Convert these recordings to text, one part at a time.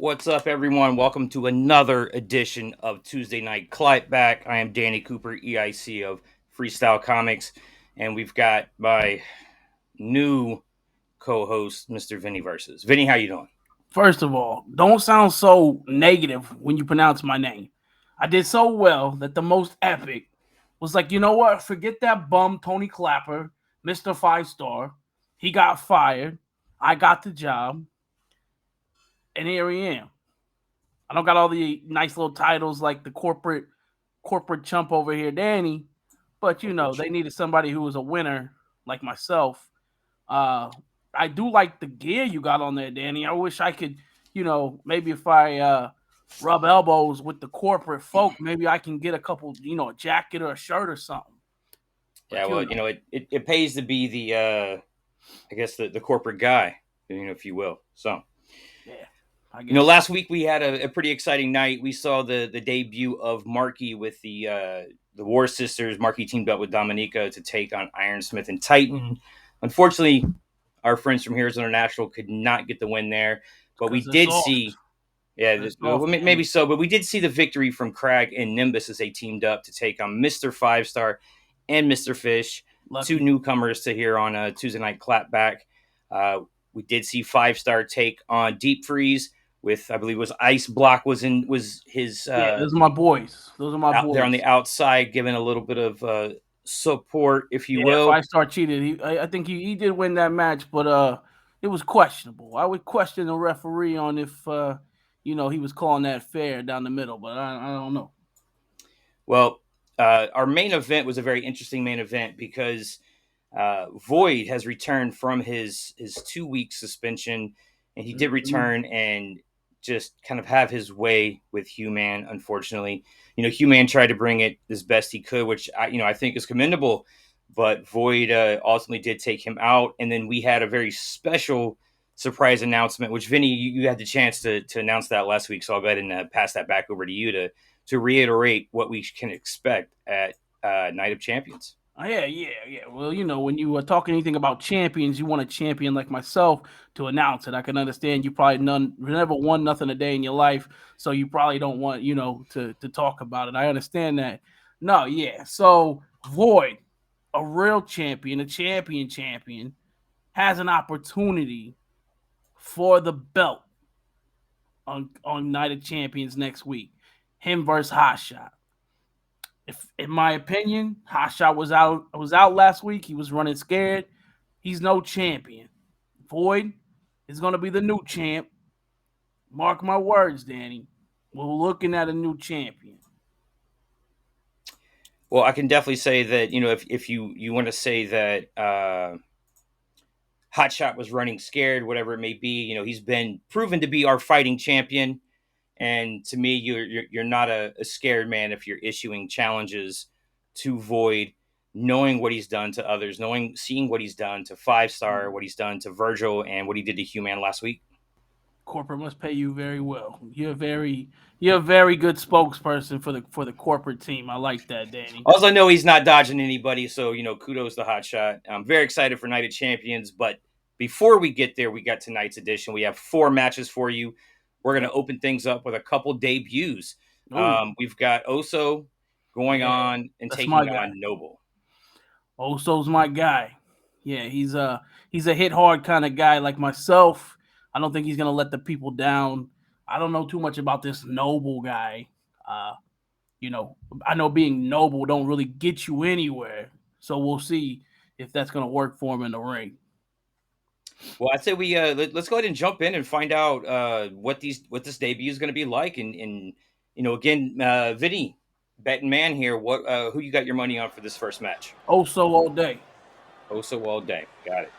What's up, everyone? Welcome to another edition of Tuesday Night Clapback. I am Danny Cooper, EIC of Freestyle Comics, and we've got my new co-host, Mr. Vinny versus. Vinny, how you doing? First of all, don't sound so negative when you pronounce my name. I did so well that the most epic was like, you know what? Forget that bum Tony Clapper, Mr. 5-Star. He got fired. I got the job. And here I am. I don't got all the nice little titles like the corporate chump over here, Danny. But you know, they needed somebody who was a winner like myself. I do like the gear you got on there, Danny. I wish I could, maybe if I rub elbows with the corporate folk, maybe I can get a couple, a jacket or a shirt or something. But, yeah, well, it pays to be the, I guess the corporate guy, if you will. So, yeah. Last week we had a pretty exciting night. We saw the debut of Marky with the War Sisters. Marky teamed up with Dominica to take on Ironsmith and Titan. Unfortunately, our friends from Heroes International could not get the win there, but we did see, maybe so, but we did see the victory from Crag and Nimbus as they teamed up to take on Mr. 5-Star and Mr. Fish, two newcomers to here on Tuesday Night Clapback. We did see 5-Star take on Deep Freeze with, I believe it was Ice Block was his. Those are my boys. Out there on the outside, giving a little bit of support, if you will. 5-Star cheated. I think he did win that match, but it was questionable. I would question the referee on if he was calling that fair down the middle, but I don't know. Well, our main event was a very interesting main event because Void has returned from his 2-week suspension, and he did return and just kind of have his way with Human. Unfortunately, Human tried to bring it as best he could, which I think is commendable. But Void ultimately did take him out, and then we had a very special surprise announcement, which Vinny, you had the chance to announce that last week. So I'll go ahead and pass that back over to you to reiterate what we can expect at Night of Champions. Yeah. Well, when you talk anything about champions, you want a champion like myself to announce it. I can understand you probably never won nothing a day in your life, so you probably don't want, to talk about it. I understand that. No, yeah. So Void, a real champion, a champion, has an opportunity for the belt on Night of Champions next week. Him versus Hotshot. If, in my opinion, Hotshot was out last week. He was running scared. He's no champion. Void is going to be the new champ. Mark my words, Danny. We're looking at a new champion. Well, I can definitely say that, if you want to say that Hotshot was running scared, whatever it may be, he's been proven to be our fighting champion. And to me, you're not a scared man if you're issuing challenges to Void, knowing what he's done to others, seeing what he's done to 5-Star, what he's done to Virgil, and what he did to Human last week. Corporate must pay you very well. You're a very good spokesperson for the corporate team. I like that, Danny. Also, I know he's not dodging anybody, so kudos to Hotshot. I'm very excited for Night of Champions, but before we get there, we got tonight's edition. We have 4 matches for you. We're going to open things up with a couple debuts. We've got Oso going on and taking on Noble. Oso's my guy. Yeah, he's a hit hard kind of guy like myself. I don't think he's going to let the people down. I don't know too much about this Noble guy. I know being Noble don't really get you anywhere. So we'll see if that's going to work for him in the ring. Well, I'd say we let's go ahead and jump in and find out what this debut is going to be like, and again, Vinny, betting man here. Who you got your money on for this first match? Oso all day. Oso all day. Got it.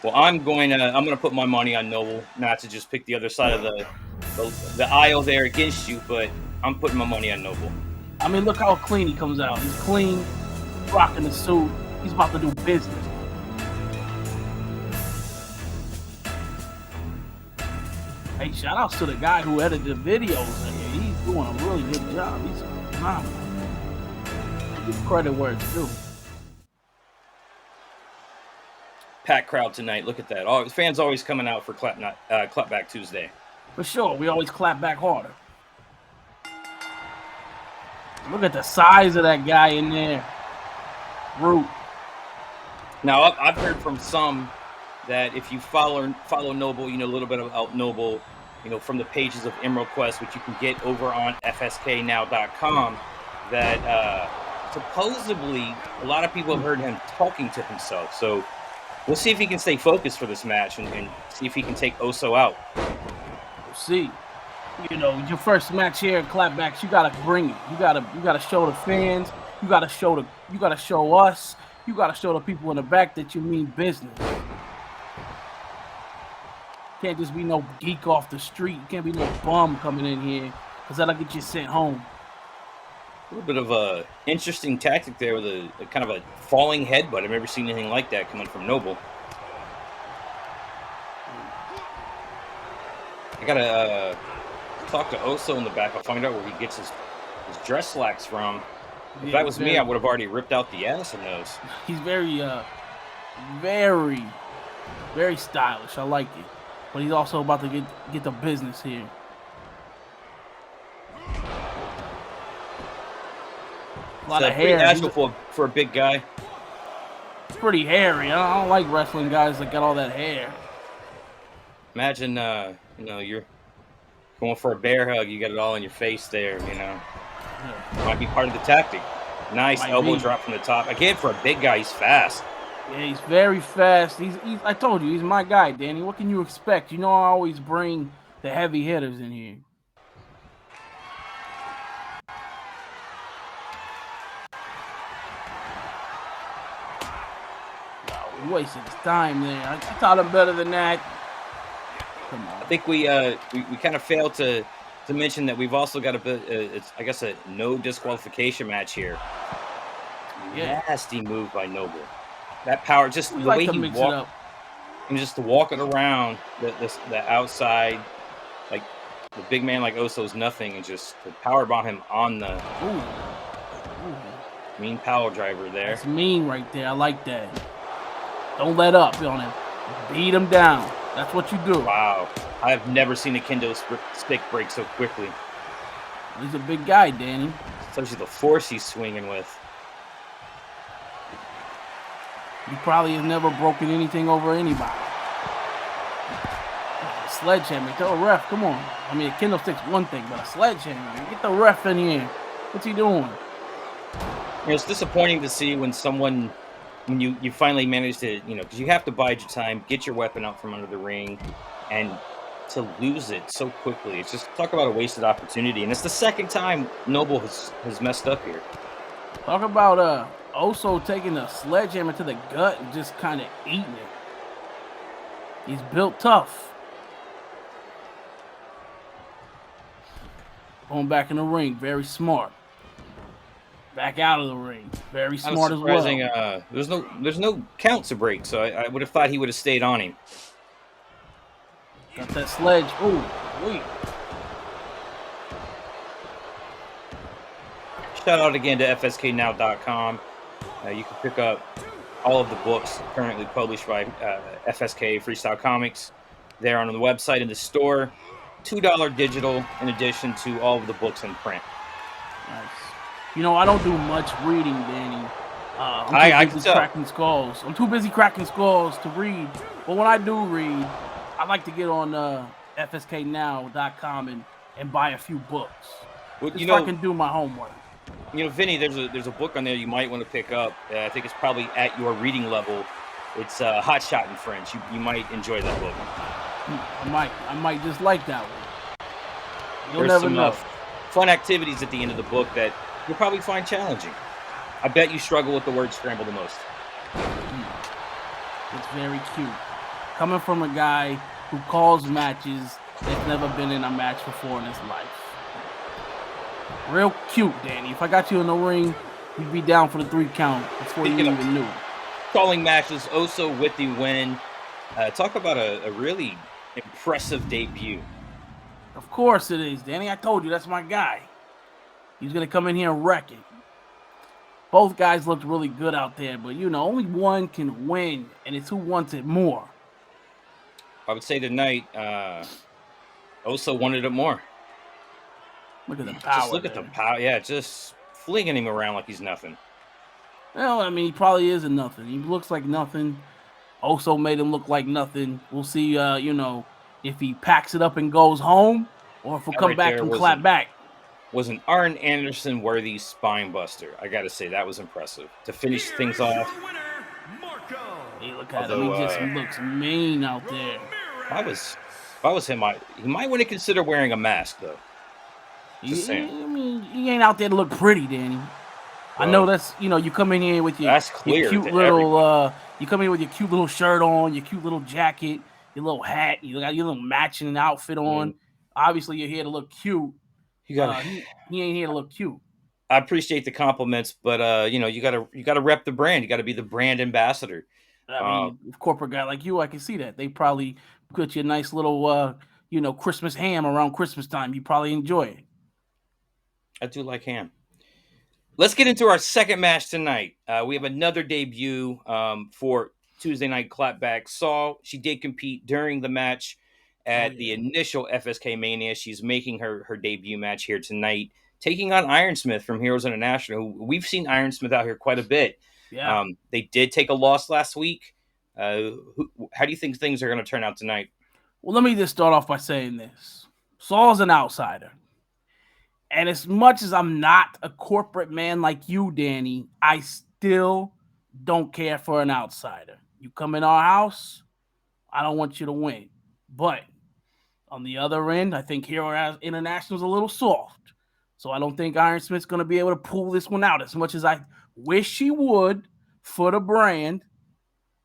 Well, I'm going to put my money on Noble, not to just pick the other side of the aisle there against you, but I'm putting my money on Noble. I mean, look how clean he comes out. He's clean, rocking the suit. He's about to do business. Hey, shout outs to the guy who edited the videos in here. He's doing a really good job. He's phenomenal. Give credit where it's due. Packed crowd tonight. Look at that. Fans always coming out for Clapback Tuesday. For sure, we always clap back harder. Look at the size of that guy in there. Root. Now, I've heard from some that if you follow Noble, you know a little bit about Noble, you know, from the pages of Emerald Quest, which you can get over on fsknow.com, that supposedly a lot of people have heard him talking to himself. So we'll see if he can stay focused for this match and see if he can take Oso out. We'll see. You know, your first match here at Clapbacks, you gotta bring it. You gotta show the fans. You gotta show us. You gotta show the people in the back that you mean business. Can't just be no geek off the street. Can't be no bum coming in here, because that'll get you sent home. A little bit of a interesting tactic there with a kind of a falling headbutt. I've never seen anything like that coming from Noble. I gotta talk to Oso in the back. I'll find out where he gets his dress slacks from. If that was me, I would have already ripped out the ass in those. He's very, very stylish. I like it. But he's also about to get the business here. A lot of hair. Agile for a big guy. It's pretty hairy. I don't like wrestling guys that got all that hair. Imagine, you know, you're going for a bear hug. You got it all in your face there, you know. Yeah. Might be part of the tactic. Nice elbow drop from the top. Again, for a big guy, he's fast. Yeah, he's very fast. He's I told you, he's my guy, Danny. What can you expect? You know I always bring the heavy hitters in here. No, we wasted his time there. I thought him better than that. Come on. I think we kind of failed to mention that we've also got a bit, it's, I guess, a no disqualification match here. Yeah. Nasty move by Noble. That power, just the way he walked, and just to walk it around the outside, like the big man like Oso's nothing, and just the power bomb him on the mean power driver there. That's mean right there. I like that. Don't let up on him. Beat him down. That's what you do. Wow. I've never seen a kendo stick break so quickly. He's a big guy, Danny. Especially the force he's swinging with. He probably has never broken anything over anybody. Sledgehammer. Tell a ref, come on. I mean, a kendo stick's one thing, but a sledgehammer. Get the ref in here. What's he doing? You know, it's disappointing to see when someone, when you finally manage to, you know, because you have to bide your time, get your weapon out from under the ring, and to lose it so quickly. It's just, talk about a wasted opportunity. And it's the second time Noble has messed up here. Talk about Oso taking a sledgehammer to the gut and just kind of eating it. He's built tough. Going back in the ring, very smart. Back out of the ring, very smart as well. There's no count to break, so I would have thought he would have stayed on him. Got that sledge. Ooh, wait. Shout out again to fsknow.com. You can pick up all of the books currently published by FSK Freestyle Comics there on the website in the store. $2 digital in addition to all of the books in print. Nice. You know, I don't do much reading, Danny. I'm too busy cracking skulls. I'm too busy cracking skulls to read. But when I do read, I like to get on fsknow.com and buy a few books. Well, you know, I can do my homework. You know, Vinny, there's a book on there you might want to pick up. I think it's probably at your reading level. It's Hotshot in French. You might enjoy that book. I might just like that one. You'll There's never know. Fun activities at the end of the book that you'll probably find challenging. I bet you struggle with the word scramble the most. It's very cute. Coming from a guy who calls matches that's never been in a match before in his life. Real cute, Danny. If I got you in the ring, you'd be down for the 3 count before you even knew. Calling matches, Oso with the win. Talk about a really impressive debut. Of course it is, Danny. I told you, that's my guy. He's going to come in here and wreck it. Both guys looked really good out there, but, you know, only one can win, and it's who wants it more. I would say tonight, Also wanted it more. Look at the power. Just look at the power. Yeah, just flinging him around like he's nothing. Well, I mean, he probably isn't nothing. He looks like nothing. Also made him look like nothing. We'll see, you know, if he packs it up and goes home, or if we'll come back and clap back. Was an Arn Anderson worthy spine buster. I got to say, that was impressive. To finish things off. Hey, look at him. He just looks mean out there. If I was him, he might want to consider wearing a mask, though. Just saying. I mean, he ain't out there to look pretty, Danny. Well, I know that's, you know, you come in here with your cute little, you come in with your cute little shirt on, your cute little jacket, your little hat, you got your little matching outfit on. Obviously, you're here to look cute. He ain't here to look cute. I appreciate the compliments, but you know, you gotta rep the brand. You gotta be the brand ambassador. I mean, a corporate guy like you, I can see that. They probably put you a nice little, you know, Christmas ham around Christmas time. You probably enjoy it. I do like ham. Let's get into our second match tonight. We have another debut for Tuesday Night Clapback. She did compete during the match at the initial FSK Mania. She's making her debut match here tonight, taking on Ironsmith from Heroes International. We've seen Ironsmith out here quite a bit. Yeah. They did take a loss last week. How do you think things are going to turn out tonight? Well, let me just start off by saying this. Saul's an outsider. And as much as I'm not a corporate man like you, Danny, I still don't care for an outsider. You come in our house, I don't want you to win. But on the other end, I think Hero International is a little soft. So I don't think Ironsmith's going to be able to pull this one out as much as I wish she would for the brand.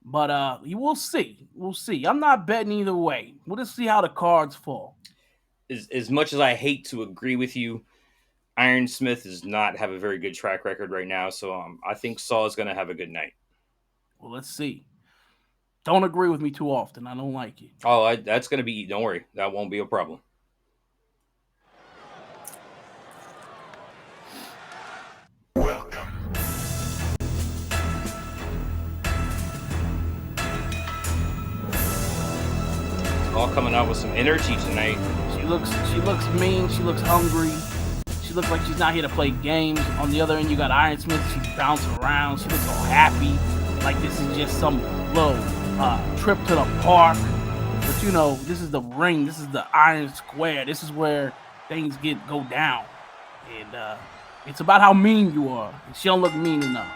But we'll see. We'll see. I'm not betting either way. We'll just see how the cards fall. As much as I hate to agree with you, Ironsmith does not have a very good track record right now, so I think Saul is going to have a good night. Well, let's see. Don't agree with me too often. I don't like it. Oh, that's going to be... Don't worry. That won't be a problem. Welcome. All coming out with some energy tonight. She looks mean. She looks hungry. She looks like she's not here to play games. On the other end, you got Ironsmith. She's bouncing around. She looks all happy, like this is just some little trip to the park. But you know, this is the ring. This is the Iron Square. This is where things go down. And it's about how mean you are. And she don't look mean enough.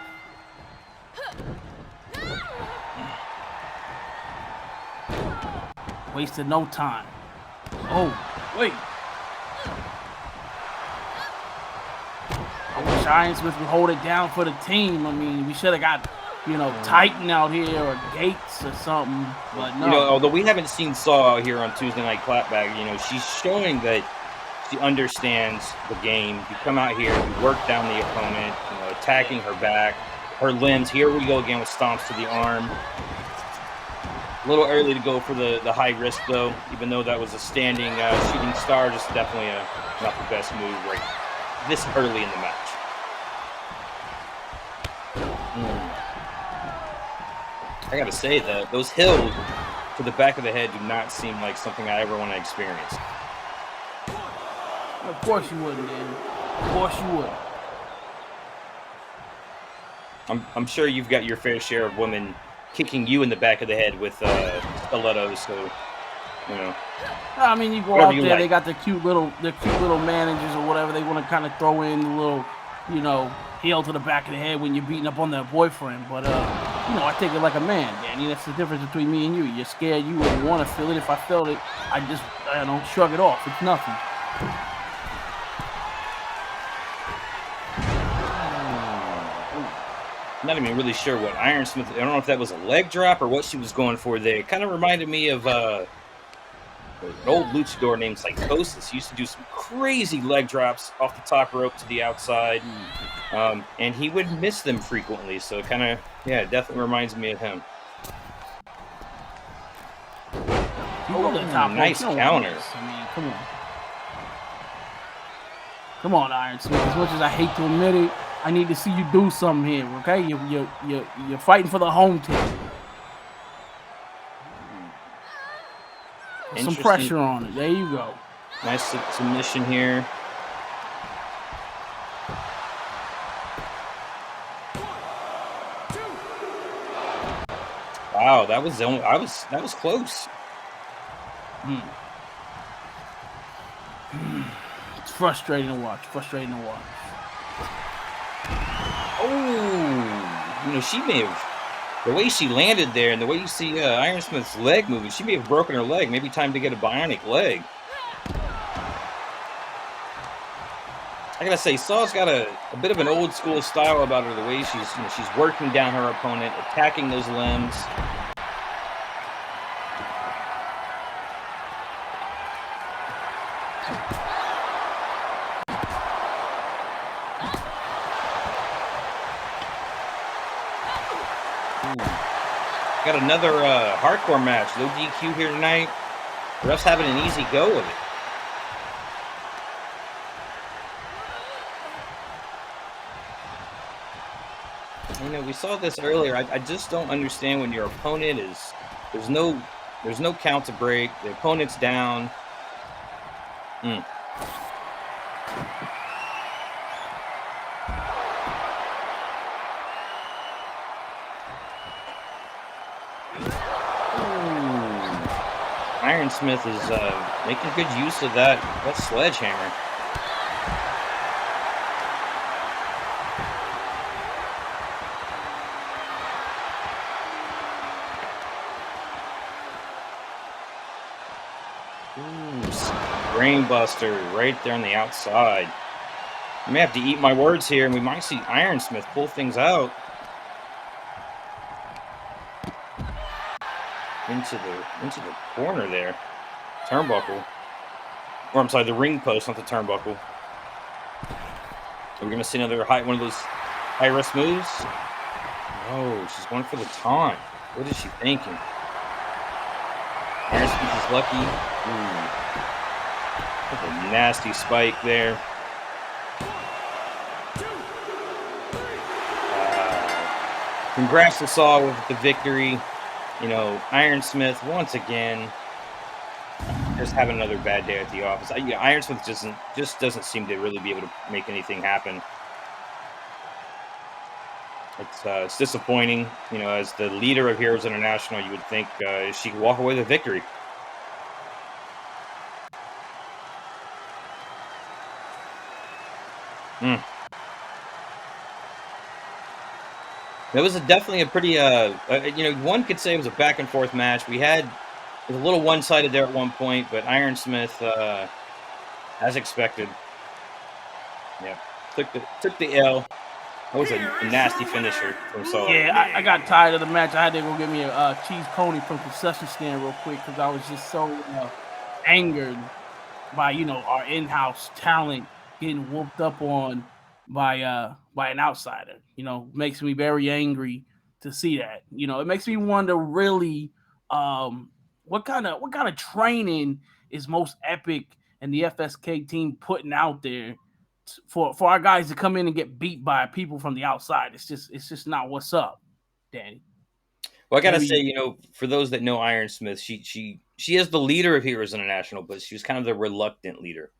Wasted no time. Oh, wait. I wish Ironsmith would hold it down for the team. I mean, we should have got, you know, Titan out here or Gates or something. But no. You know, although we haven't seen Saw out here on Tuesday Night Clapback, you know, she's showing that she understands the game. You come out here, you work down the opponent, you know, attacking her back, her limbs. Here we go again with stomps to the arm. A little early to go for the high risk, though, even though that was a standing shooting star. Just definitely not the best move right this early in the match. I gotta say that those hills to the back of the head do not seem like something I ever want to experience. Of course you wouldn't, man. Of course you would. I'm sure you've got your fair share of women kicking you in the back of the head with stilettos, so you know. I mean, you go out there, they got the cute little managers or whatever. They want to kind of throw in the little, you know, heel to the back of the head when you're beating up on their boyfriend. But you know, I take it like a man, Danny. That's the difference between me and you. You're scared, you wouldn't want to feel it. If I felt it, I just, shrug it off. It's nothing. Not even really sure what Ironsmith. I don't know if that was a leg drop or what she was going for there. It kind of reminded me of an old luchador named Psychosis. He used to do some crazy leg drops off the top rope to the outside, and he would miss them frequently. So it kind of, it definitely reminds me of him. Nice counter. I mean, come on. Come on, Ironsmith. As much as I hate to admit it, I need to see you do something here, okay? You're fighting for the home team. Some pressure on it. There you go. Nice submission here. Wow, that was close. It's frustrating to watch. Oh, she may have, the way she landed there and the way you see Iron Smith's leg moving, she may have broken her leg. Maybe time to get a bionic leg. I gotta say, Saw's got a bit of an old school style about her. The way she's working down her opponent, attacking those limbs. Got another hardcore match. No DQ here tonight. The refs having an easy go of it. We saw this earlier. I just don't understand when your opponent is there's no count to break. The opponent's down. Iron Smith is making good use of that sledgehammer. Brainbuster right there on the outside. I may have to eat my words here, and we might see Iron Smith pull things out. Into the corner there. Turnbuckle. Or I'm sorry, the ring post, not the turnbuckle. We're gonna see another one of those high risk moves. Oh, she's going for the taunt. What is she thinking? Iron Smith is lucky. That's a nasty spike there. Congrats to Saw with the victory. Iron Smith once again just having another bad day at the office. Iron Smith just doesn't seem to really be able to make anything happen. It's disappointing. As the leader of Heroes International, you would think she could walk away with a victory. That was definitely a pretty, one could say it was a back and forth match. It was a little one-sided there at one point, but Iron Smith, as expected, took the L. That was a nasty finisher from Saw. Yeah, I got tired of the match. I had to go get me a cheese pony from concession stand real quick because I was just so angered by our in-house talent getting whooped up on by an outsider. Makes me very angry to see that. It makes me wonder really what kind of training is Most Epic and the FSK team putting out there for our guys to come in and get beat by people from the outside. It's just not what's up, Danny. Well, I gotta say, for those that know Iron Smith, she is the leader of Heroes International, but she was kind of the reluctant leader.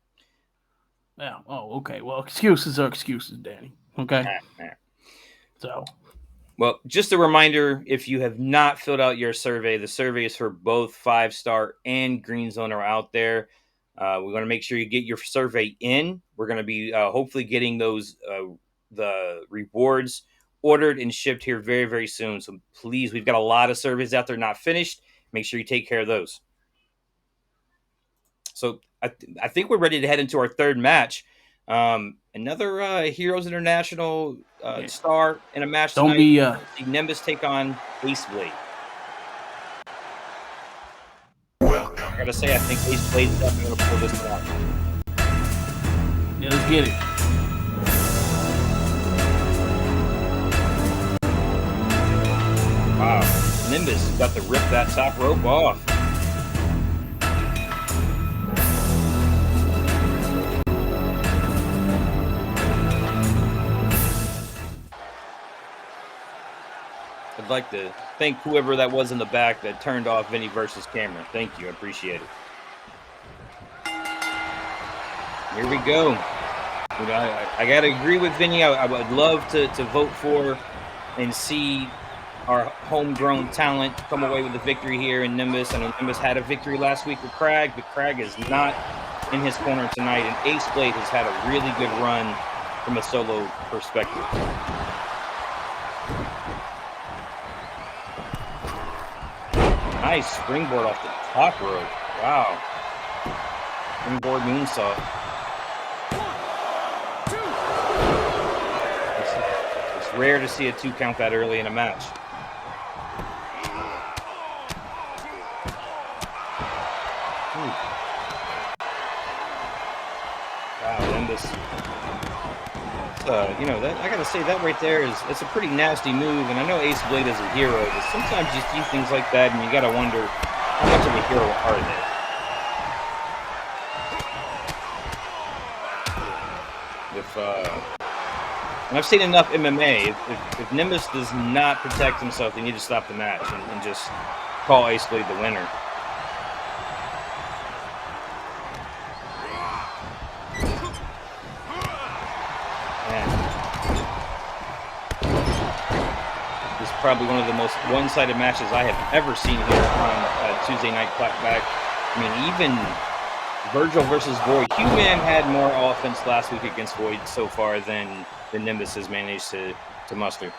Yeah. Oh, okay. Well, excuses are excuses, Danny. Okay. So. Well, just a reminder, if you have not filled out your survey, the survey is for both 5-star and Green Zone are out there. We're going to make sure you get your survey in. We're going to be hopefully getting those the rewards ordered and shipped here very, very soon. So please, we've got a lot of surveys out there not finished. Make sure you take care of those. So I think we're ready to head into our third match. Another Heroes International star in a match tonight. Don't be Nimbus take on Aceblade. Welcome. I gotta say, I think Aceblade is definitely gonna pull this one out. Yeah, let's get it. Wow, Nimbus got to rip that top rope off. I'd like to thank whoever that was in the back that turned off Vinny versus camera. Thank you. I appreciate it. Here we go. You know, I got to agree with Vinny. I would love to vote for and see our homegrown talent come away with a victory here in Nimbus. I know Nimbus had a victory last week with Crag, but Crag is not in his corner tonight, and Aceblade has had a really good run from a solo perspective. Nice springboard off the top rope. Wow. Springboard moonsault. It's rare to see a 2 count that early in a match. Wow, Nimbus. You know, that I gotta say that right there it's a pretty nasty move, and I know Aceblade is a hero, but sometimes you see things like that and you gotta wonder how much of a hero are they? And I've seen enough MMA. If Nimbus does not protect himself, they need to stop the match and just call Aceblade the winner. This is probably one of the most one-sided matches I have ever seen here on Tuesday Night Clapback. I mean, even Virgil versus Void. Q-Man had more offense last week against Void so far than the Nimbus has managed to muster.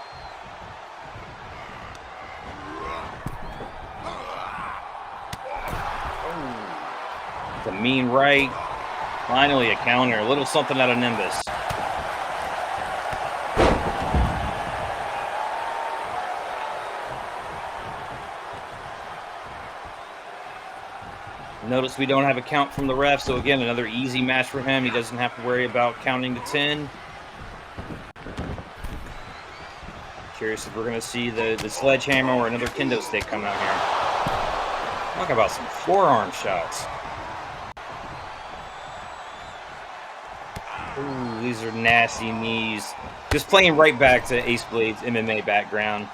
It's a mean right. Finally a counter. A little something out of Nimbus. Notice we don't have a count from the ref, so again, another easy match for him. He doesn't have to worry about counting to 10. Curious if we're going to see the sledgehammer or another kendo stick come out here. Talk about some forearm shots. Ooh, these are nasty knees. Just playing right back to Aceblade's MMA background.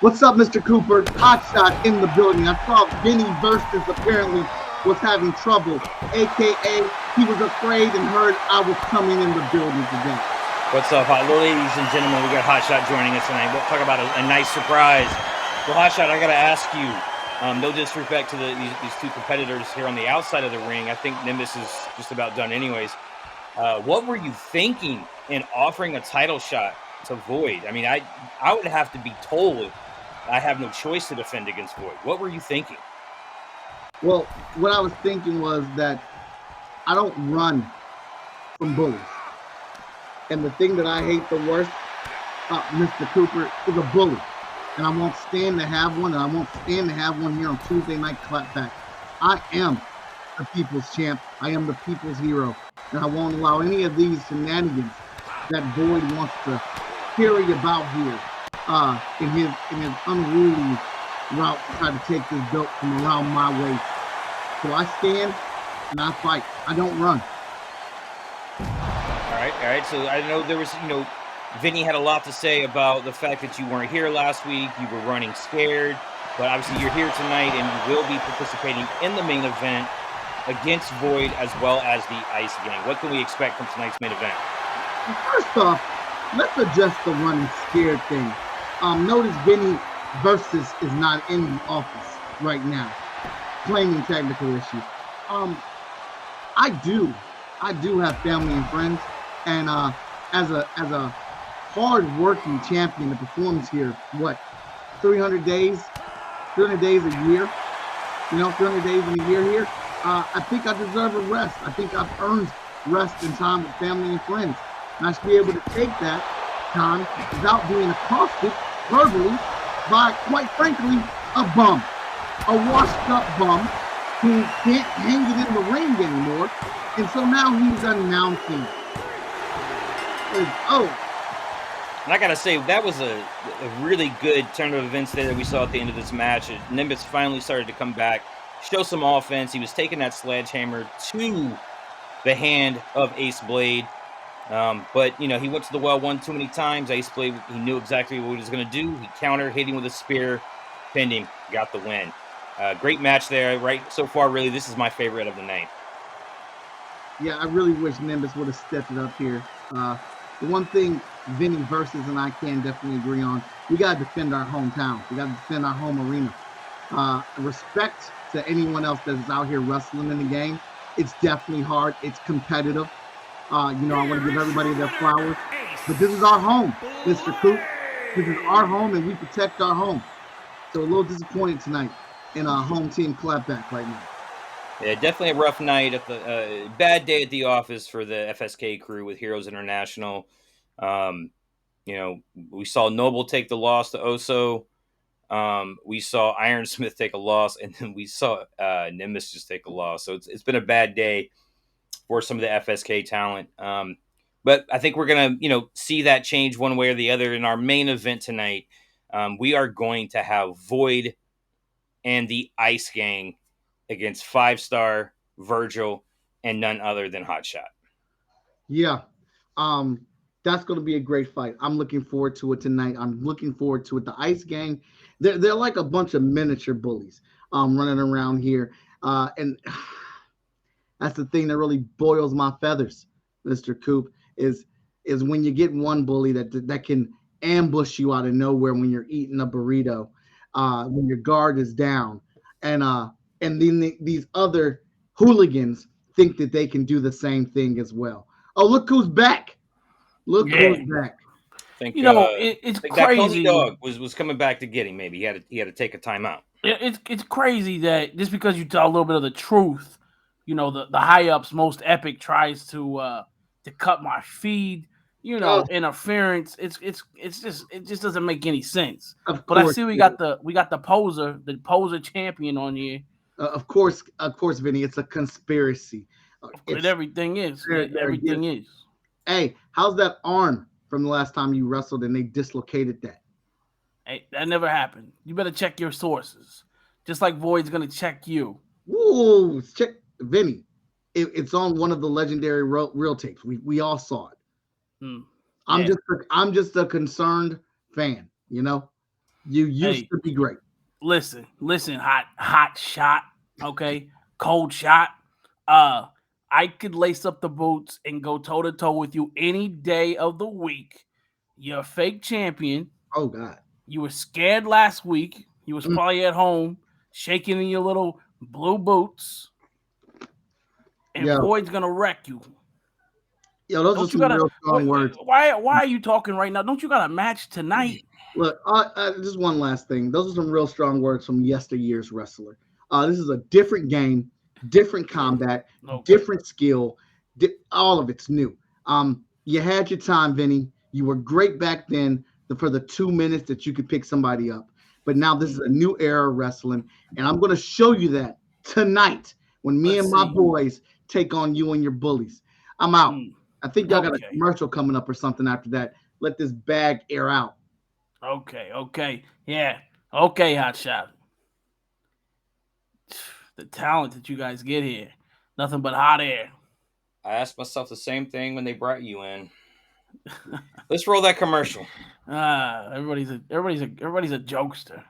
What's up, Mr. Cooper? Hotshot in the building. I saw Vinny versus apparently was having trouble, a.k.a. he was afraid and heard I was coming in the building today. What's up, ladies and gentlemen? We got Hotshot joining us tonight. We'll talk about a nice surprise. Well, Hotshot, I got to ask you, no disrespect to these two competitors here on the outside of the ring. I think Nimbus is just about done anyways. What were you thinking in offering a title shot to Void? I mean, I would have to be told I have no choice to defend against Void. What were you thinking? Well, what I was thinking was that I don't run from bullies. And the thing that I hate the worst, Mr. Cooper, is a bully. And I won't stand to have one, and I won't stand to have one here on Tuesday Night Clapback. I am the people's champ. I am the people's hero. And I won't allow any of these shenanigans that Void wants to carry about here in his unruly route to try to take this belt from around my waist. So I stand and I fight. I don't run. All right. So I know there was, Vinny had a lot to say about the fact that you weren't here last week. You were running scared, but obviously you're here tonight and you will be participating in the main event against Void as well as the Ice Gang. What can we expect from tonight's main event? First off, let's adjust the running scared thing. Notice Vinny versus is not in the office right now, claiming technical issues. I do have family and friends, and as a hard-working champion that performs here, 300 days a year, 300 days in a year here, I think I deserve a rest. I think I've earned rest and time with family and friends, and I should be able to take that time without being accosted verbally by, quite frankly, a bum, a washed-up bum who can't hang it in the ring anymore, and so now he's announcing. And I gotta say, that was a really good turn of events there that we saw at the end of this match. Nimbus finally started to come back, show some offense. He was taking that sledgehammer to the hand of Aceblade. But, he went to the well one too many times. Aceblade, he knew exactly what he was going to do. He countered, hit him with a spear, pinned him, got the win. Great match there, right? So far, really, this is my favorite of the night. Yeah, I really wish Nimbus would have stepped it up here. The one thing Vinny versus and I can definitely agree on, we got to defend our hometown. We got to defend our home arena. Respect to anyone else that is out here wrestling in the game. It's definitely hard. It's competitive. I want to give everybody their flowers. But this is our home, Mr. Coop. This is our home, and we protect our home. So a little disappointed tonight in our home team Clapback right now. Yeah, definitely a rough night at the bad day at the office for the FSK crew with Heroes International. We saw Noble take the loss to Oso. We saw Ironsmith take a loss, and then we saw Nimbus just take a loss. So it's been a bad day for some of the FSK talent. But I think we're gonna see that change one way or the other in our main event tonight. We are going to have Void and the Ice Gang against Fivestar, Virgil, and none other than Hotshot. Yeah. That's going to be a great fight. I'm looking forward to it tonight. I'm looking forward to it. The Ice Gang, they're like a bunch of miniature bullies running around here. And that's the thing that really boils my feathers, Mr. Coop, is when you get one bully that can ambush you out of nowhere when you're eating a burrito, when your guard is down, and then these other hooligans think that they can do the same thing as well. Oh, look who's back! Look who's back! I think, it's think crazy. That Pony Dog was coming back to get him. Maybe he had to take a timeout. It's crazy that just because you tell a little bit of the truth, the high ups, most epic tries to cut my feed. Interference. It just doesn't make any sense. But I see we got the poser champion on here. Of course, Vinny. It's a conspiracy. Everything is. Everything is. Hey, how's that arm from the last time you wrestled and they dislocated that? Hey, that never happened. You better check your sources. Just like Void's gonna check you. Ooh, check Vinny. It's on one of the legendary real tapes. We all saw it. I'm just a concerned fan. You used to be great. Listen, hot shot. Okay, cold shot. I could lace up the boots and go toe to toe with you any day of the week. You're a fake champion. Oh God. You were scared last week. You was probably at home shaking in your little blue boots. And Void's gonna wreck you. Yo, those are some real strong words. Why are you talking right now? Don't you got a match tonight? Look, just one last thing. Those are some real strong words from yesteryear's wrestler. This is a different game, different combat, different skill. All of it's new. You had your time, Vinny. You were great back then for the 2 minutes that you could pick somebody up. But now this is a new era of wrestling, and I'm going to show you that tonight when me and my boys take on you and your bullies. I'm out. I think y'all got a commercial coming up or something after that. Let this bag air out. Okay. Yeah. Okay, Hotshot. The talent that you guys get here. Nothing but hot air. I asked myself the same thing when they brought you in. Let's roll that commercial. Everybody's a jokester.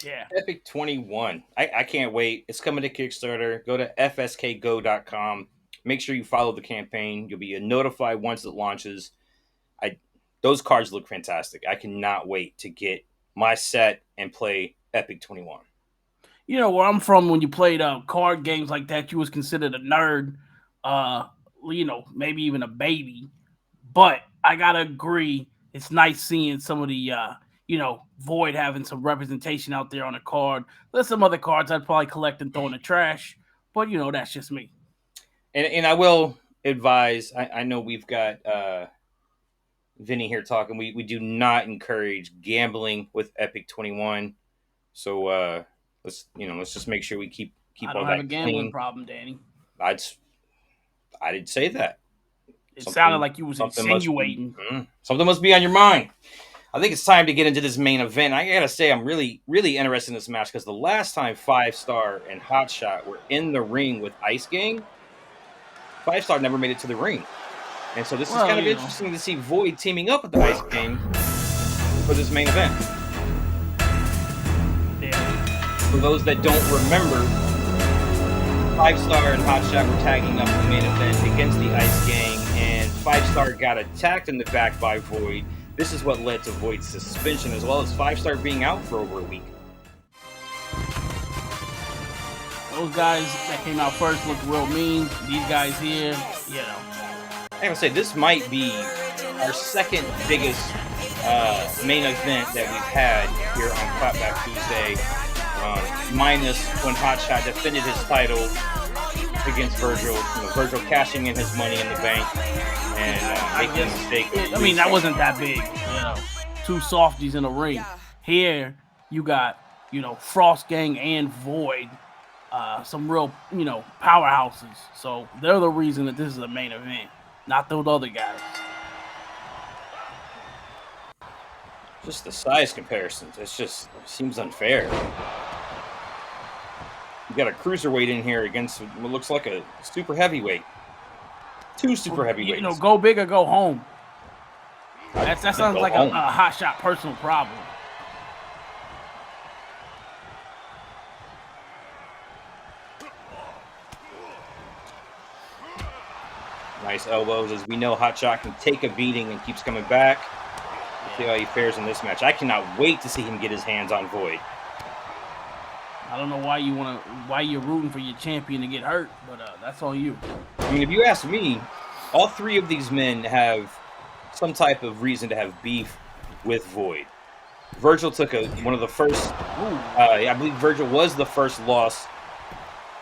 Yeah. Epic 21. I can't wait. It's coming to Kickstarter. Go to fskgo.com. Make sure you follow the campaign. You'll be notified once it launches. Those cards look fantastic. I cannot wait to get my set and play Epic 21. you know, where I'm from, when you played card games like that, you was considered a nerd, you know, maybe even a baby. But I gotta agree, it's nice seeing some of the, you know, Void having some representation out there on a card. There's some other cards I'd probably collect and throw in the trash, but you know, that's just me. And I will advise. I know we've got Vinny here talking. We do not encourage gambling with Epic 21. So let's just make sure we keep I all don't have a that gambling clean. problem, Danny. I did say that. It sounded like you was insinuating. Something must be on your mind. I think it's time to get into this main event. I gotta say, I'm really, really interested in this match because the last time Fivestar and Hotshot were in the ring with Ice Gang, Fivestar never made it to the ring. And so this is kind of interesting to see Void teaming up with the Ice Gang for this main event. Yeah. For those that don't remember, Fivestar and Hotshot were tagging up the main event against the Ice Gang, and Fivestar got attacked in the back by Void. This is what led to Void's suspension, as well as Fivestar being out for over a week. Those guys that came out first looked real mean. These guys here, you know. I gotta say, this might be our second biggest main event that we've had here on Clapback Tuesday, minus when Hotshot defended his title against Virgil. You know, Virgil cashing in his money in the bank and making a mistake. I mean, that wasn't that big, you know. Two softies in a ring. Here, you got, you know, Frost Gang and Void. Some real, you know, powerhouses. So they're the reason that this is a main event, not those other guys. Just the size comparisons. It seems unfair. You got a cruiserweight in here against what looks like a super heavyweight. Two super heavyweights. You know, go big or go home. That sounds like a Hotshot personal problem. Nice elbows, as we know Hotshot can take a beating and keeps coming back. We'll see how he fares in this match. I cannot wait to see him get his hands on Void. I don't know why you're rooting for your champion to get hurt, but that's on you. I mean, if you ask me, all three of these men have some type of reason to have beef with Void. Virgil took one of the first. I believe Virgil was the first loss,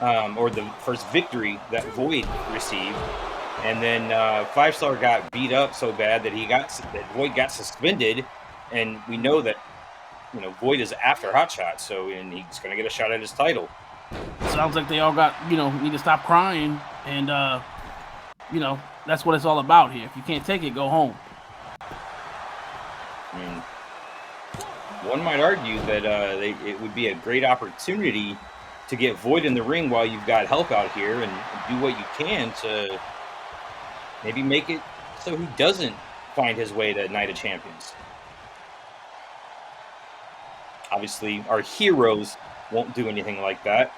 or the first victory that Void received. And then Fivestar got beat up so bad that Void got suspended, and we know that, you know, Void is after Hotshot, and he's gonna get a shot at his title. Sounds like they all got, you know, need to stop crying, and you know, that's what it's all about here. If you can't take it, go home. I mean, one might argue that it would be a great opportunity to get Void in the ring while you've got help out here, and do what you can to maybe make it so he doesn't find his way to Night of Champions. Obviously, our heroes won't do anything like that,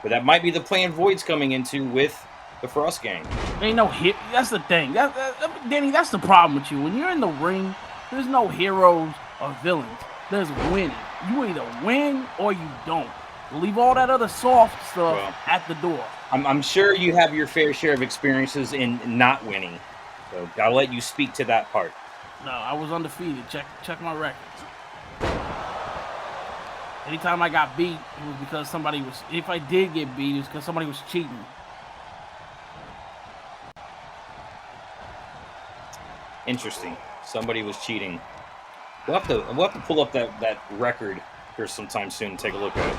but that might be the plan Void's coming into with the Frost Gang. Ain't no hit. That's the thing. Danny, that's the problem with you. When you're in the ring, there's no heroes or villains. There's winning. You either win or you don't. Leave all that other soft stuff at the door. I'm sure you have your fair share of experiences in not winning, so I'll let you speak to that part. No, I was undefeated. Check my records. Anytime I got beat, it was because somebody was. If I did get beat, it was because somebody was cheating. Interesting. Somebody was cheating. We'll have to pull up that record here sometime soon and take a look at it.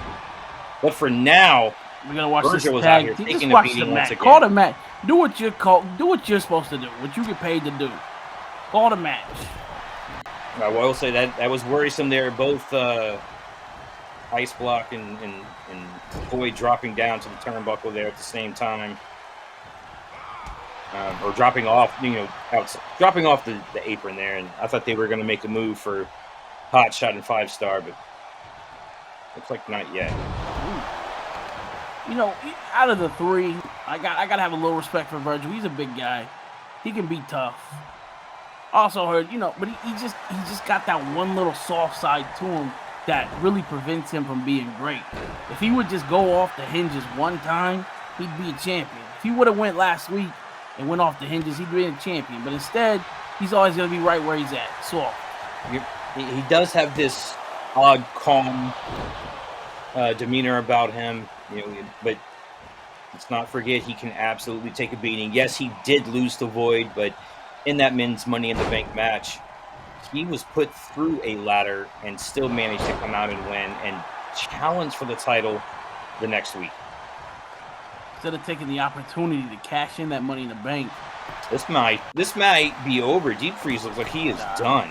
But for now, we're gonna watch Virgil this was out tag. here taking Just a watch beating the once match. again. Call the match. Do what you're supposed to do. What you get paid to do. Call the match. I will say that was worrisome there. Both Ice Block and Void dropping down to the turnbuckle there at the same time. Or dropping off, dropping off the apron there, and I thought they were going to make a move for Hotshot and Fivestar, but looks like not yet. You know, out of the three, I gotta have a little respect for Virgil. He's a big guy. He can be tough. Also heard, but he just got that one little soft side to him that really prevents him from being great. If he would just go off the hinges one time, he'd be a champion. If he would have went last week and went off the hinges, he'd be a champion. But instead, he's always going to be right where he's at. So he does have this odd, calm demeanor about him, but let's not forget he can absolutely take a beating. Yes, he did lose to Void, but in that men's Money in the Bank match, he was put through a ladder and still managed to come out and win and challenge for the title the next week. Instead of taking the opportunity to cash in that Money in the Bank. This might be over. Deep Freeze looks like he is done.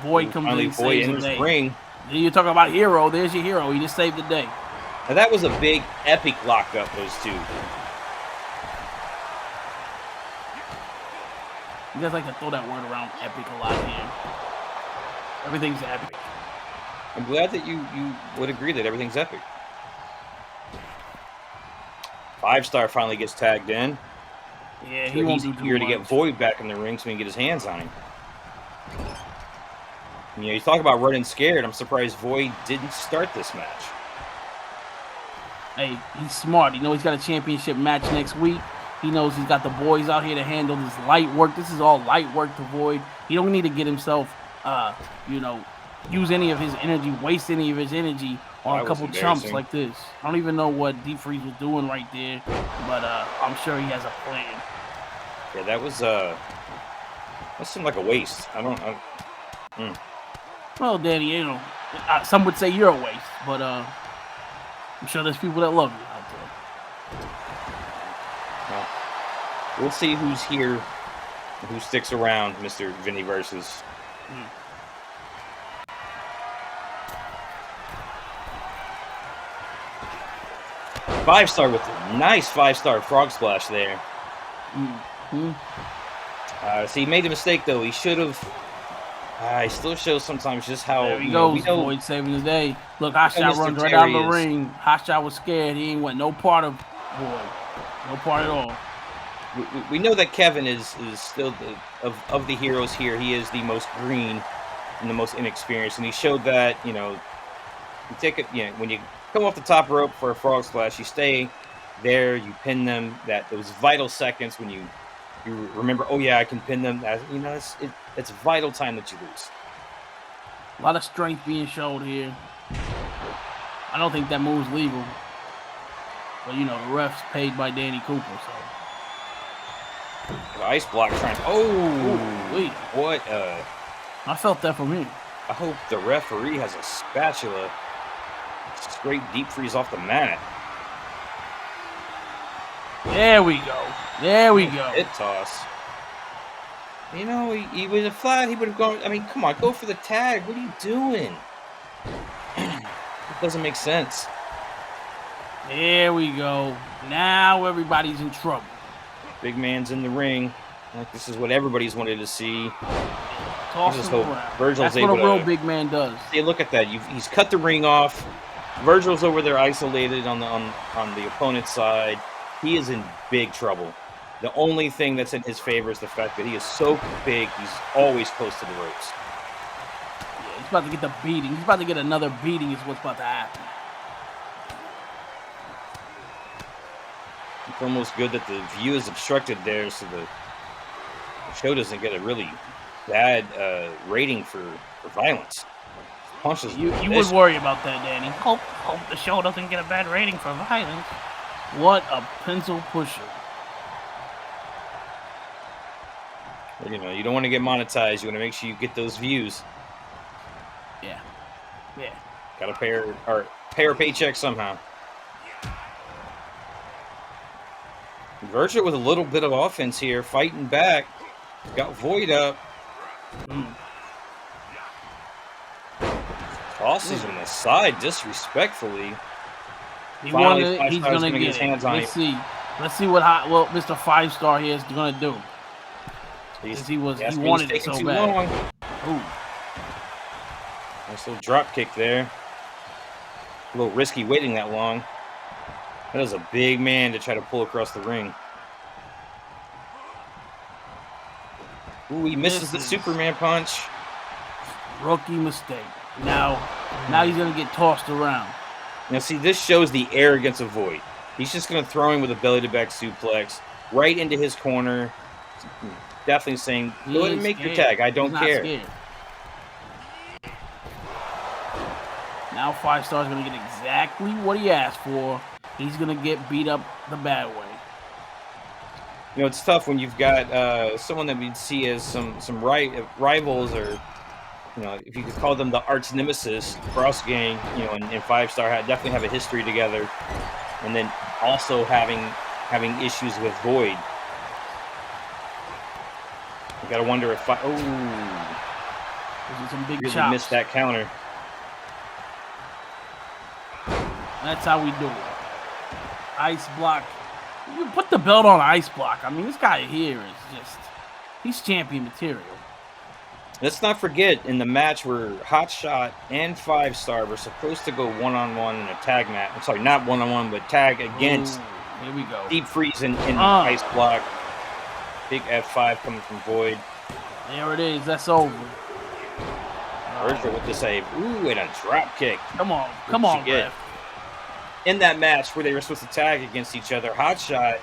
Void comes in, Void saves in the his day. ring. You're talking about hero. There's your hero. He just saved the day. Now that was a big, epic lockup, those two. You guys like to throw that word around epic a lot here. Everything's epic. I'm glad that you would agree that everything's epic. Fivestar finally gets tagged in. Yeah, he won't do too eager to much. get Void back in the ring so he can get his hands on him. You talk about running scared. I'm surprised Void didn't start this match. Hey, he's smart. He knows he's got a championship match next week. He knows he's got the boys out here to handle this light work. This is all light work to Void. He don't need to get himself, use any of his energy, waste any of his energy on a couple chumps like this. I don't even know what Deep Freeze was doing right there, but I'm sure he has a plan. Yeah, that seemed like a waste. Well, Danny, some would say you're a waste, but I'm sure there's people that love you out there. Well, we'll see who's here, who sticks around, Mr. Vinny versus. Fivestar with a nice 5-star frog splash there. So he made a mistake, though. He should have. He still shows sometimes just how. There he goes, Void saving the day. Look, Hotshot runs right out of the ring. Hotshot was scared. He ain't want no part of Void. No part at all. We know that Kevin is still of the heroes here. He is the most green and the most inexperienced, and he showed that. You take it. When you come off the top rope for a frog splash, you stay there. You pin them. Those vital seconds when you remember. Oh yeah, I can pin them. It's vital time that you lose. A lot of strength being showed here. I don't think that move's legal. But, the ref's paid by Danny Cooper, so. The ice block trying. Wait. What? I felt that from him. I hope the referee has a spatula. Straight Deep Freeze off the mat. There we go. There we go. Hit toss. He would have flat. He would have gone. I mean, come on, go for the tag. What are you doing? It doesn't make sense. There we go. Now everybody's in trouble. Big man's in the ring. Like, this is what everybody's wanted to see. Toss him around. Virgil's That's what a real big man does. Hey, look at that. He's cut the ring off. Virgil's over there isolated on the opponent's side. He is in big trouble. The only thing that's in his favor is the fact that he is so big, he's always close to the ropes. Yeah, he's about to get the beating. He's about to get another beating is what's about to happen. It's almost good that the view is obstructed there so the show doesn't get a really bad rating for violence. Punches. You would worry about that, Danny. Hope the show doesn't get a bad rating for violence. What a pencil pusher. You don't want to get monetized. You want to make sure you get those views. Yeah. Got to pay her paycheck somehow. Virgil with a little bit of offense here, fighting back. Got Void up. Tosses on the side disrespectfully. He's gonna get his hands on him. Let's see what Mr. 5-star here is gonna do. Because he wanted it so bad. Ooh. Nice little drop kick there. A little risky waiting that long. That is a big man to try to pull across the ring. Ooh, he misses the Superman punch. Rookie mistake. Now he's gonna get tossed around. Now, see, this shows the arrogance of Void. He's just going to throw him with a belly-to-back suplex right into his corner. Definitely saying, go ahead and make your tag. I don't care. Scared. Now Fivestar's going to get exactly what he asked for. He's going to get beat up the bad way. You know, it's tough when you've got someone that we'd see as some rivals, or, you know, if you could call them the arch nemesis, Cross Gang, you know, and Fivestar definitely have a history together. And then also having issues with Void. You gotta wonder if Those are some big really chops. missed that counter. That's how we do it. Ice block. You put the belt on ice block. I mean, this guy here is he's champion material. Let's not forget, in the match where Hotshot and Fivestar were supposed to go one-on-one in a tag match. I'm sorry, not one-on-one, but tag against Here we go. Deep Freeze and Ice Block. Big F5 coming from Void. There it is. That's over. Virgil with the save. Ooh, and a drop kick. Come on, ref. In that match where they were supposed to tag against each other, Hotshot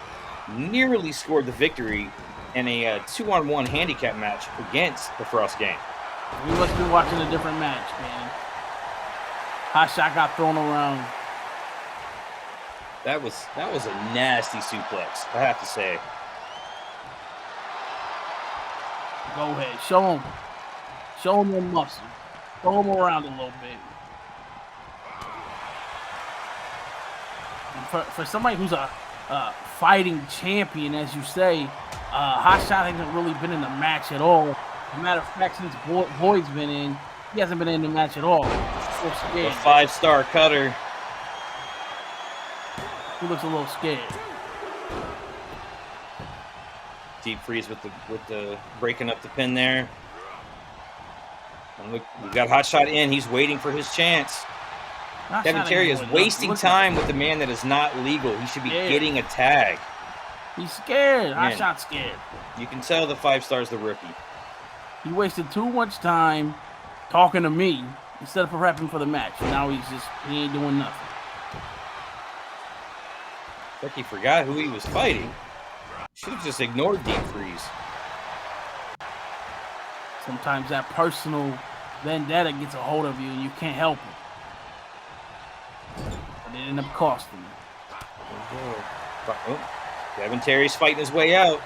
nearly scored the victory in a 2-on-1 handicap match against the Frost Gang. We must be watching a different match, man. Hotshot got thrown around. That was a nasty suplex, I have to say. Go ahead, show him the muscle. Throw him around a little bit. And for somebody who's a fighting champion, as you say, Hotshot hasn't really been in the match at all. As a matter of fact, since Void's been in, he hasn't been in the match at all. He's so scared. A 5-star cutter. He looks a little scared. Deep Freeze with the breaking up the pin there. And look, we got Hotshot in. He's waiting for his chance. Kevin Terry is wasting time with the man that is not legal. He should be getting a tag. He's scared. Hotshot's scared. You can tell the 5-star's the rookie. He wasted too much time talking to me instead of prepping for the match. Now he ain't doing nothing. Like he forgot who he was fighting. Should have just ignored Deep Freeze. Sometimes that personal vendetta gets a hold of you and you can't help it. But it ended up costing you. Oh, Kevin Terry's fighting his way out.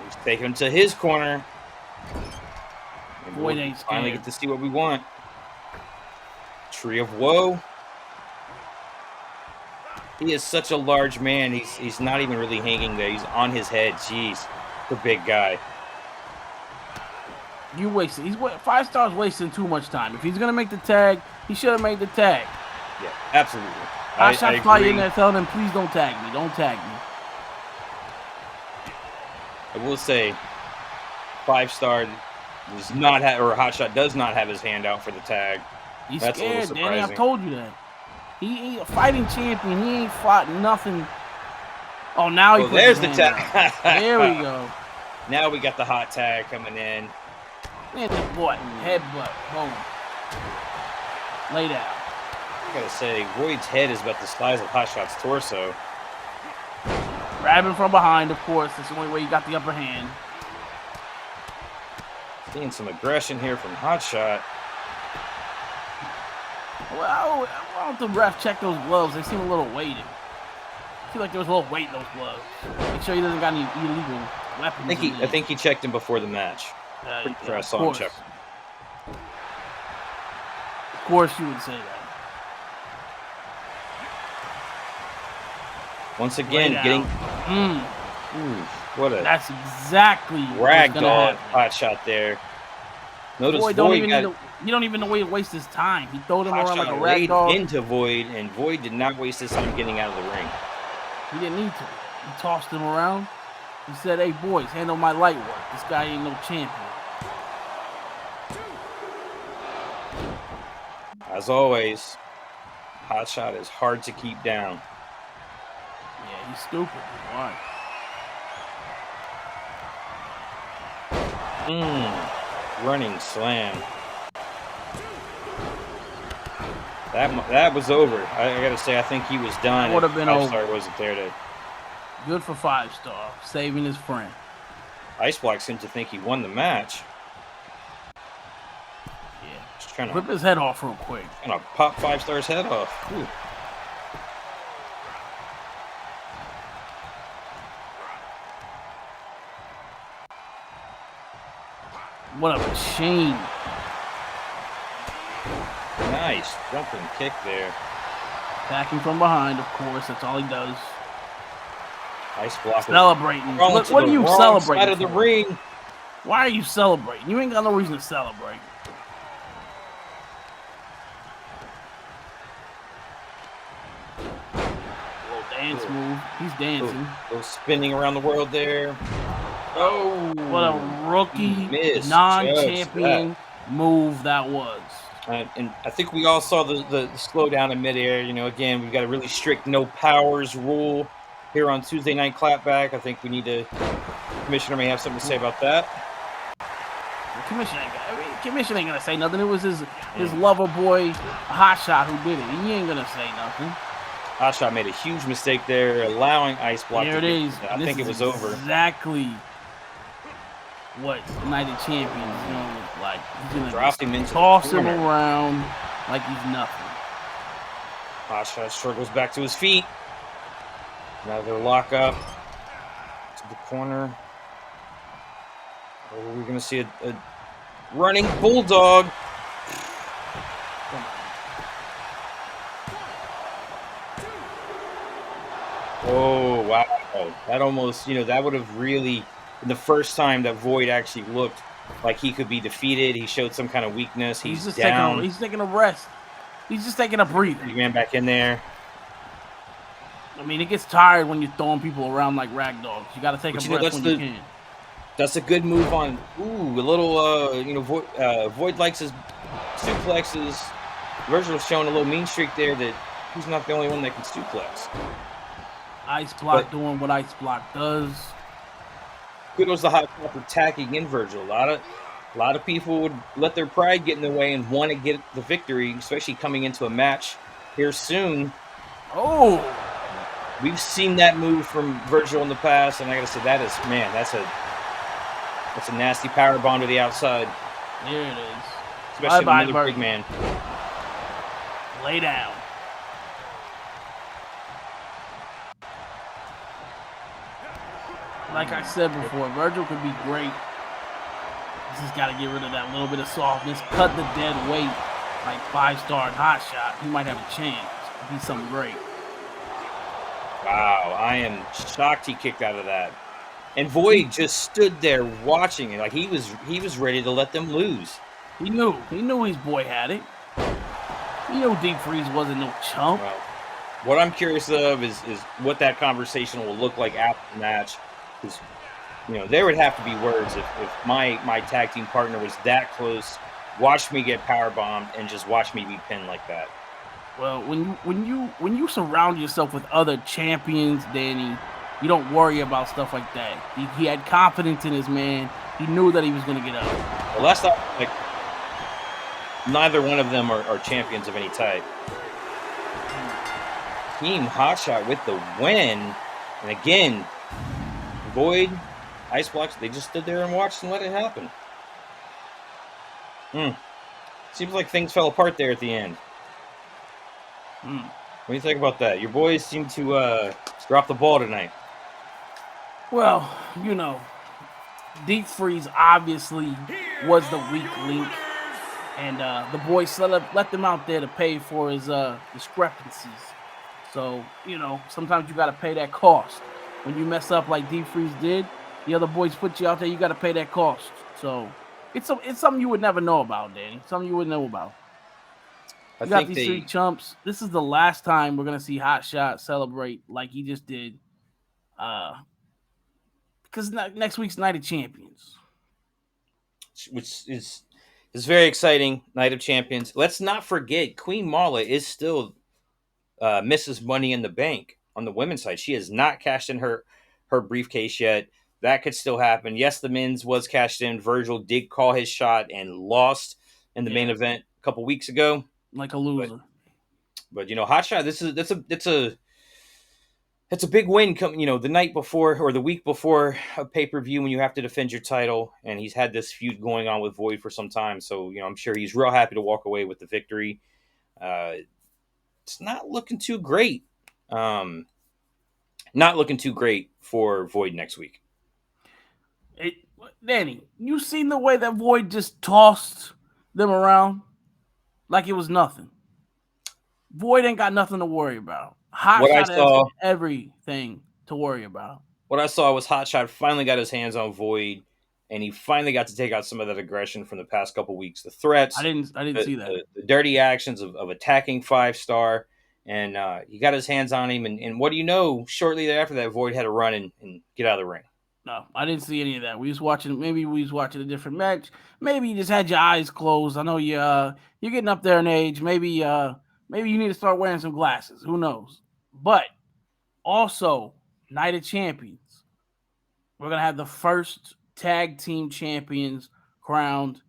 He's taking him to his corner. And Void ain't scared. Finally get to see what we want. Tree of Woe. He is such a large man. He's not even really hanging there. He's on his head. Jeez, the big guy. You wasted. 5-star's wasting too much time. If he's gonna make the tag, he should have made the tag. Yeah, absolutely. I fly in there telling him, please don't tag me. Don't tag me. I will say, 5-star does not have, or Hotshot does not have his hand out for the tag. He's That's scared, a little surprising. Danny. I've told you that. He a fighting champion. He ain't fought nothing. Oh, now he puts there's his the hand tag. out. There we go. Now we got the hot tag coming in. And the butt, headbutt, boom. Lay down. I gotta say, Void's head is about the size of Hotshot's torso. Grab him from behind, of course. That's the only way you got the upper hand. Seeing some aggression here from Hotshot. Well, why don't the ref check those gloves? They seem a little weighted. I feel like there was a little weight in those gloves. Make sure he doesn't got any illegal weapons. I think he checked him before the match. Pretty sure I saw him check. Of course you would say that. Once again, getting... what a... That's exactly ragdoll Hotshot there. Notice Void you don't even know way to waste his time. He throwed him around like a ragdoll. Into Void, and Void did not waste his time getting out of the ring. He didn't need to. He tossed him around. He said, hey, boys, handle my light work. This guy ain't no champion. As always, Hotshot is hard to keep down. Yeah, he's stupid. Why? running slam. That was over. I got to say, I think he was done. Would have been over. Fivestar wasn't there to. Good for Fivestar, saving his friend. Ice Block seemed to think he won the match. Yeah. Just trying to rip his head off real quick. Trying to pop Fivestar's head off. Ooh. What a machine. Nice jumping kick there. Attacking from behind, of course. That's all he does. Ice Block. Celebrating. What are you celebrating? Side of the ring. Why are you celebrating? You ain't got no reason to celebrate. Little dance move. He's dancing. Little spinning around the world there. Oh, what a rookie, non-champion move that was. And I think we all saw the slowdown in midair. You know, again, we've got a really strict no powers rule here on Tuesday Night Clapback. I think we need to. Commissioner may have something to say about that. The Commissioner ain't gonna say nothing. It was his lover boy, Hotshot, who did it. He ain't gonna say nothing. Hotshot made a huge mistake there, allowing Ice Block. There it is. I think it was over. Exactly what United Champions is gonna look like. He's gonna drop him into toss him around like he's nothing. Hotshot struggles back to his feet. Another lock up to the corner. Oh, we're gonna see a running bulldog. Oh wow! That almost, that would have really. The first time that Void actually looked like he could be defeated, he showed some kind of weakness. He's just down. He's taking a rest. He's just taking a breather. He ran back in there. I mean, it gets tired when you're throwing people around like rag dogs. You got to take a breath when you can. That's a good move on. Ooh, a little. Void likes his suplexes. Virgil's showing a little mean streak there that he's not the only one that can suplex. Ice Block doing what Ice Block does. Kudos to Hotshot attacking in Virgil. A lot of people would let their pride get in the way and want to get the victory, especially coming into a match here soon. Oh, we've seen that move from Virgil in the past, and I gotta say that's a nasty power bomb to the outside. There it is. Especially another big man. Lay down. Like I said before, Virgil could be great. He's just got to get rid of that little bit of softness, cut the dead weight like Fivestar and Hotshot. He might have a chance to be something great. Wow, I am shocked he kicked out of that. And Void just stood there watching it like he was ready to let them lose. He knew his boy had it. He knew Deep Freeze wasn't no chump. Well, what I'm curious of is what that conversation will look like after the match. Because, there would have to be words if my tag team partner was that close, watched me get powerbombed, and just watched me be pinned like that. Well, when you surround yourself with other champions, Danny, you don't worry about stuff like that. He had confidence in his man. He knew that he was going to get up. Well, that's not like neither one of them are champions of any type. Team Hotshot with the win, and again. Void, Ice Blocks, they just stood there and watched and let it happen. Seems like things fell apart there at the end. What do you think about that? Your boys seem to drop the ball tonight. Well, Deep Freeze obviously was the weak link. And the boys let them out there to pay for his discrepancies. So, sometimes you got to pay that cost. When you mess up like Deep Freeze did, the other boys put you out there, you got to pay that cost. So it's something you would never know about, Danny. Something you wouldn't know about. You got these three chumps. This is the last time we're going to see Hotshot celebrate like he just did. Because next week's Night of Champions. Which is very exciting, Night of Champions. Let's not forget, Queen Mala is still Mrs. Money in the Bank on the women's side. She has not cashed in her briefcase yet. That could still happen. Yes, the men's was cashed in. Virgil did call his shot and lost in the main event a couple weeks ago. Like a loser. But Hotshot, it's a big win coming, the night before or the week before a pay-per-view when you have to defend your title, and he's had this feud going on with Void for some time. So, I'm sure he's real happy to walk away with the victory. It's not looking too great. Not looking too great for Void next week. Danny, you seen the way that Void just tossed them around like it was nothing. Void ain't got nothing to worry about. Hotshot has everything to worry about. What I saw was Hotshot finally got his hands on Void, and he finally got to take out some of that aggression from the past couple weeks. The threats, I didn't see that. The dirty actions of attacking Fivestar, and he got his hands on him. And what do you know? Shortly after that, Void had to run and get out of the ring. No, I didn't see any of that. Maybe we was watching a different match. Maybe you just had your eyes closed. I know you're getting up there in age. Maybe you need to start wearing some glasses. Who knows? But also, Night of Champions. We're going to have the first tag team champions crowned.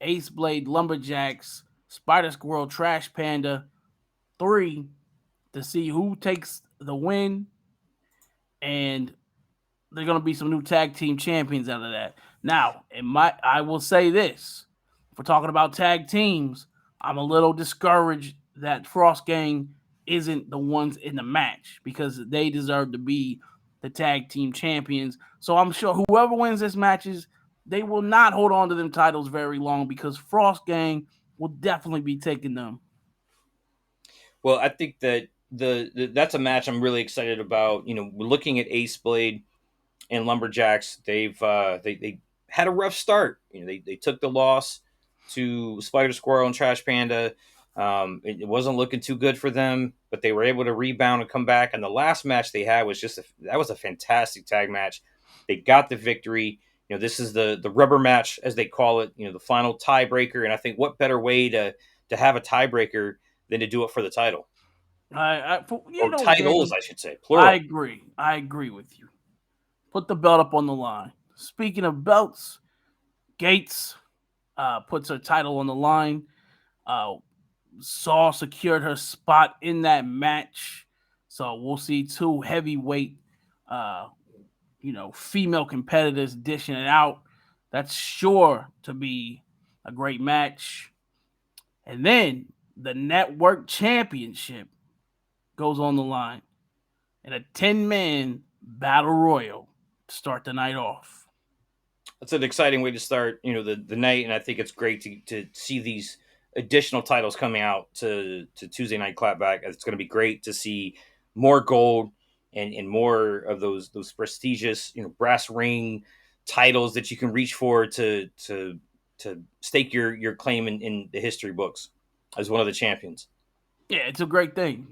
Aceblade, Lumberjacks, Spider Squirrel, Trash Panda. 3 to see who takes the win. And there's going to be some new tag team champions out of that. Now, I will say this. If we're talking about tag teams, I'm a little discouraged that Frost Gang isn't the ones in the match because they deserve to be the tag team champions. So I'm sure whoever wins this matches, they will not hold on to them titles very long because Frost Gang will definitely be taking them. Well, I think that that's a match I'm really excited about. Looking at Aceblade and Lumberjacks, they've they had a rough start. They took the loss to Spider Squirrel and Trash Panda. It wasn't looking too good for them, but they were able to rebound and come back. And the last match they had was that was a fantastic tag match. They got the victory. This is the rubber match, as they call it. The final tiebreaker. And I think what better way to have a tiebreaker than to do it for the title? Titles, Danny, I should say, plural. I agree with you. Put the belt up on the line. Speaking of belts, Gates puts her title on the line. Saw secured her spot in that match. So we'll see 2 heavyweight, female competitors dishing it out. That's sure to be a great match. And then the Network Championship goes on the line in a 10-man battle royal to start the night off. That's an exciting way to start, the night, and I think it's great to see these additional titles coming out to Tuesday Night Clapback. It's going to be great to see more gold and more of those prestigious, brass ring titles that you can reach for to stake your claim in the history books as one of the champions. Yeah, it's a great thing,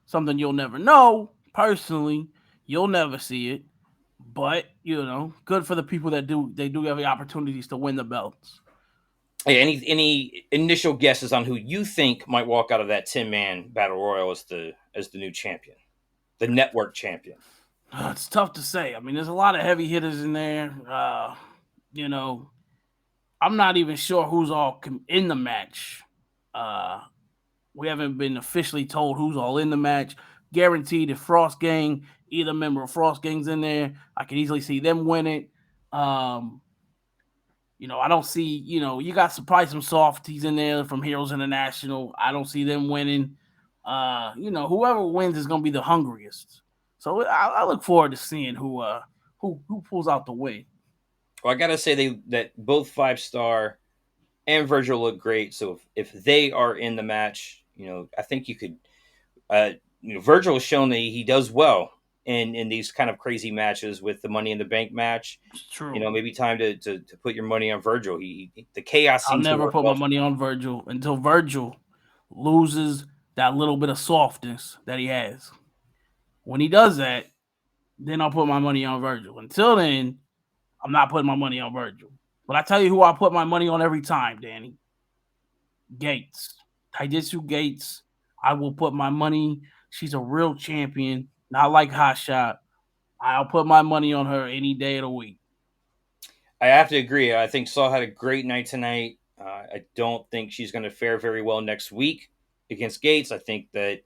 something you'll never know personally. You'll never see it, but good for the people that do. They do have the opportunities to win the belts. Hey, any initial guesses on who you think might walk out of that 10-man battle royal as the new champion, the network champion? It's tough to say. I mean, there's a lot of heavy hitters in there. I'm not even sure who's all in the match. We haven't been officially told who's all in the match. Guaranteed if Frost Gang, either member of Frost Gang's in there, I can easily see them win it. I don't see, you got probably some softies in there from Heroes International. I don't see them winning. Whoever wins is going to be the hungriest. So I look forward to seeing who pulls out the win. Well, I got to say that both Fivestar and Virgil look great. So if they are in the match, I think you could, Virgil has shown that he does well in these kind of crazy matches with the Money in the Bank match. It's true. Maybe time to put your money on Virgil. The chaos seems I'll never put my money on Virgil until Virgil loses that little bit of softness that he has. When he does that, then I'll put my money on Virgil. Until then, I'm not putting my money on Virgil. But I tell you who I put my money on every time, Danny. Gates. Taijutsu Gates. I will put my money. She's a real champion. Not like Hotshot. I'll put my money on her any day of the week. I have to agree. I think Saul had a great night tonight. I don't think she's going to fare very well next week against Gates. I think that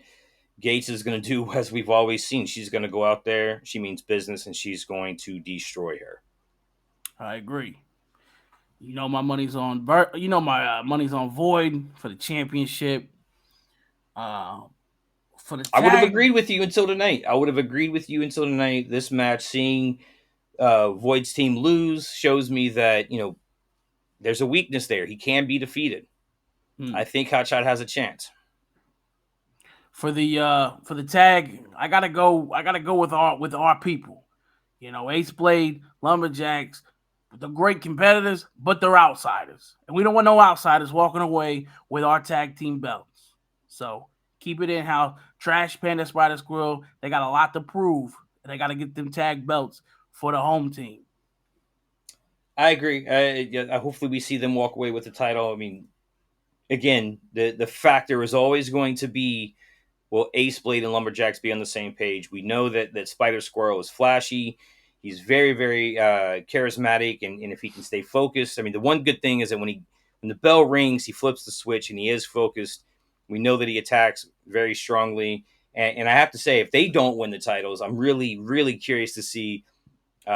Gates is going to do as we've always seen. She's going to go out there. She means business, and she's going to destroy her. I agree. You know my money's on. Money's on Void for the championship. For the tag, I would have agreed with you until tonight. This match, seeing Void's team lose, shows me that there's a weakness there. He can be defeated. I think Hotshot has a chance. For the tag, I gotta go with our people. Aceblade, Lumberjacks, the great competitors, but they're outsiders. And we don't want no outsiders walking away with our tag team belts. So keep it in how Trash Panda, Spider Squirrel, they got a lot to prove. And they got to get them tag belts for the home team. I agree. Hopefully we see them walk away with the title. I mean, again, the factor is always going to be, will Aceblade and Lumberjacks be on the same page? We know that Spider Squirrel is flashy. He's very, very charismatic, and if he can stay focused. I mean, the one good thing is that when the bell rings, he flips the switch, and he is focused. We know that he attacks very strongly. And I have to say, if they don't win the titles, I'm really, really curious to see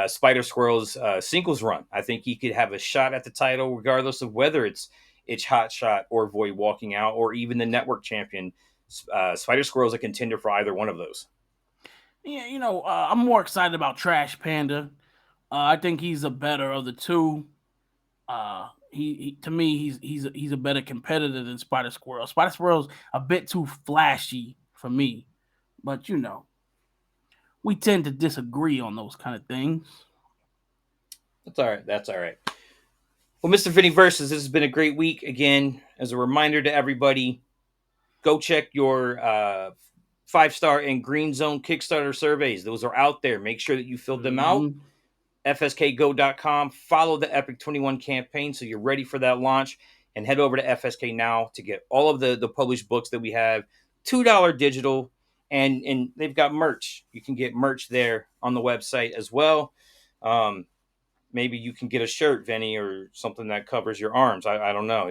Spider Squirrel's singles run. I think he could have a shot at the title, regardless of whether it's Hotshot or Void walking out, or even the network champion. Spider Squirrel's a contender for either one of those. Yeah, I'm more excited about Trash Panda. I think he's a better of the two. He to me, he's a better competitor than Spider Squirrel. Spider Squirrel's a bit too flashy for me, but we tend to disagree on those kind of things. That's all right. Well, Mr. Vinny Versus, this has been a great week. Again, as a reminder to everybody, go check your 5-star and Green Zone Kickstarter surveys. Those are out there. Make sure that you filled them out. FSKGo.com. Follow the Epic 21 campaign so you're ready for that launch. And head over to FSK now to get all of the published books that we have. $2 digital. And they've got merch. You can get merch there on the website as well. Maybe you can get a shirt, Vinny, or something that covers your arms. I don't know.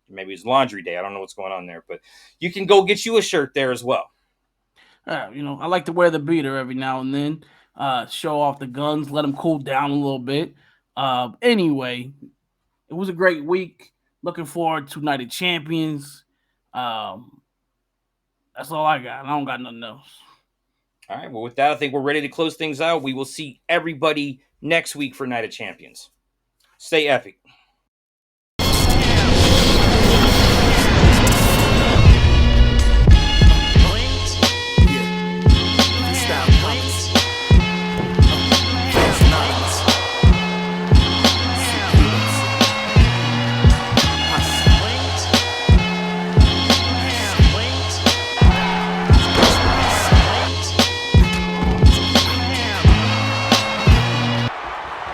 Maybe it's laundry day. I don't know what's going on there. But you can go get you a shirt there as well. I like to wear the beater every now and then. Show off the guns, let them cool down a little bit. Anyway, it was a great week. Looking forward to Night of Champions. That's all I got. I don't got nothing else. All right. Well, with that, I think we're ready to close things out. We will see everybody next week for Night of Champions. Stay epic.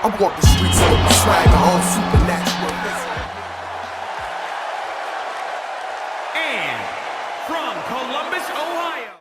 I walk the streets with the swagger all supernatural. And from Columbus, Ohio,